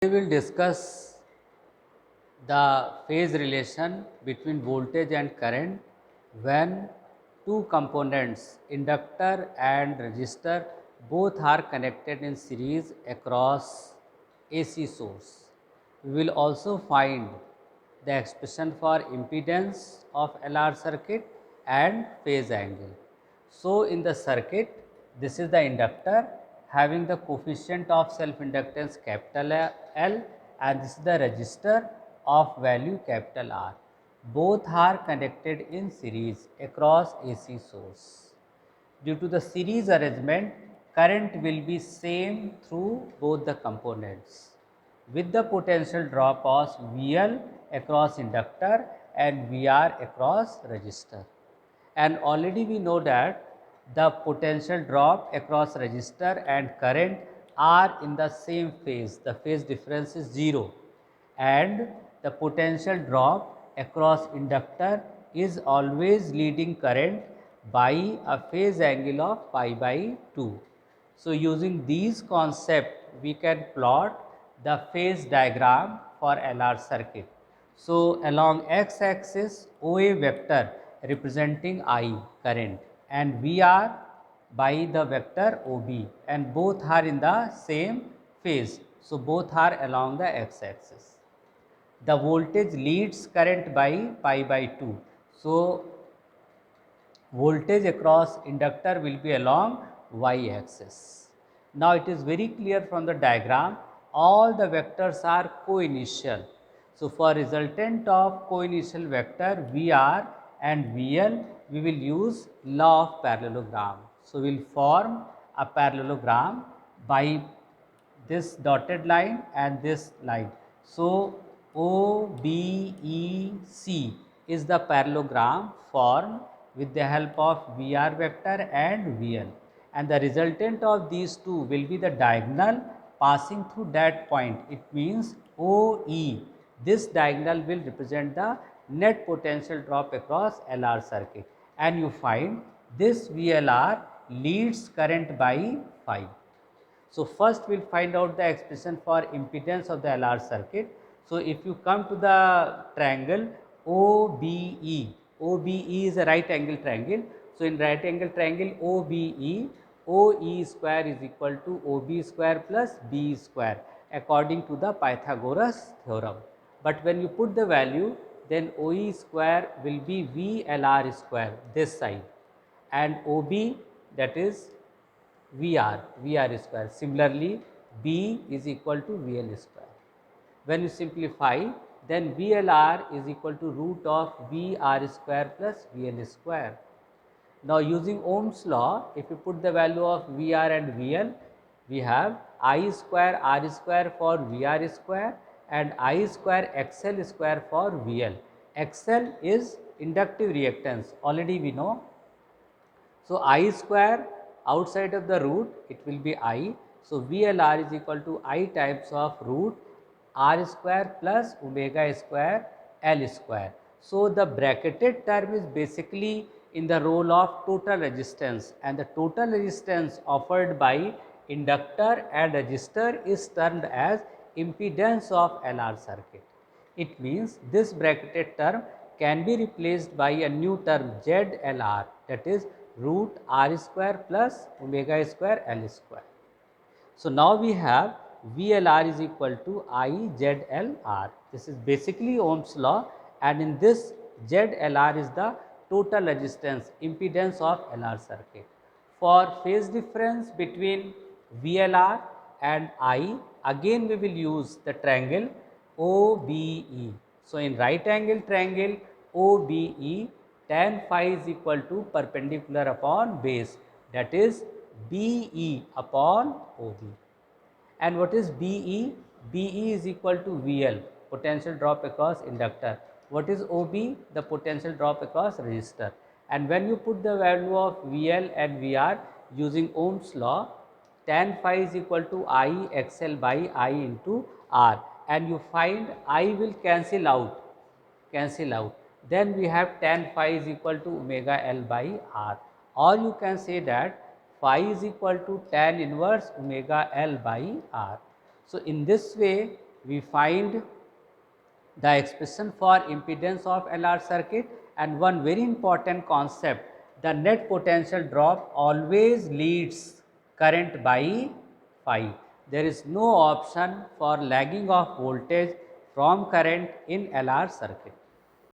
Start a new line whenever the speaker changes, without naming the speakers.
We will discuss the phase relation between voltage and current when two components, inductor and resistor, both are connected in series across AC source. We will also find the expression for impedance of LR circuit and phase angle. So, in the circuit, this is the inductor having the coefficient of self inductance capital L, and this is the resistor of value capital R. Both are connected in series across AC source. Due to the series arrangement, current will be same through both the components with the potential drop of VL across inductor and VR across resistor. And already we know that the potential drop across resistor and current are in the same phase. The phase difference is 0, and the potential drop across inductor is always leading current by a phase angle of pi by 2. So, using these concepts we can plot the phase diagram for LR circuit. So, along x axis OA vector representing I current and VR by the vector OB, and both are in the same phase. So, both are along the x axis. The voltage leads current by pi by 2. So, voltage across inductor will be along y axis. Now, it is very clear from the diagram, all the vectors are co-initial. So, for resultant of co-initial vector VR and VL, we will use law of parallelogram. So, we will form a parallelogram by this dotted line and this line. So, OBEC is the parallelogram formed with the help of VR vector and VL, and the resultant of these two will be the diagonal passing through that point. It means OE. This diagonal will represent the net potential drop across LR circuit, and you find this VLR leads current by 5. So, first we will find out the expression for impedance of the LR circuit. So, if you come to the triangle OBE, OBE is a right angle triangle. So, in right angle triangle OBE, OE square is equal to OB square plus BE square according to the Pythagoras theorem. But when you put the value, then OE square will be VLR square this side, and OB, that is VR square. Similarly, B is equal to VL square. When you simplify, then VLR is equal to root of VR square plus VL square. Now, using Ohm's law, if you put the value of VR and VL, we have I square R square for VR square and I square XL square for VL. XL is inductive reactance, already we know. So, I square outside of the root, it will be I. So, VLR is equal to I times of root R square plus omega square L square. So, the bracketed term is basically in the role of total resistance, and the total resistance offered by inductor and resistor is termed as impedance of LR circuit. It means this bracketed term can be replaced by a new term ZLR, that is root R square plus omega square L square. So, now we have VLR is equal to IZLR. This is basically Ohm's law, and in this ZLR is the total resistance impedance of LR circuit. For phase difference between VLR and I, again we will use the triangle OBE. So, in right angle triangle OBE, tan phi is equal to perpendicular upon base, that is BE upon OB. And what is BE? BE is equal to VL, potential drop across inductor. What is OB? The potential drop across resistor. And when you put the value of VL and VR using Ohm's law, tan phi is equal to I XL by I into R, and you find I will cancel out. Then we have tan phi is equal to omega L by R, or you can say that phi is equal to tan inverse omega L by R. So, in this way we find the expression for impedance of LR circuit, and one very important concept, the net potential drop always leads current by phi. There is no option for lagging of voltage from current in LR circuit.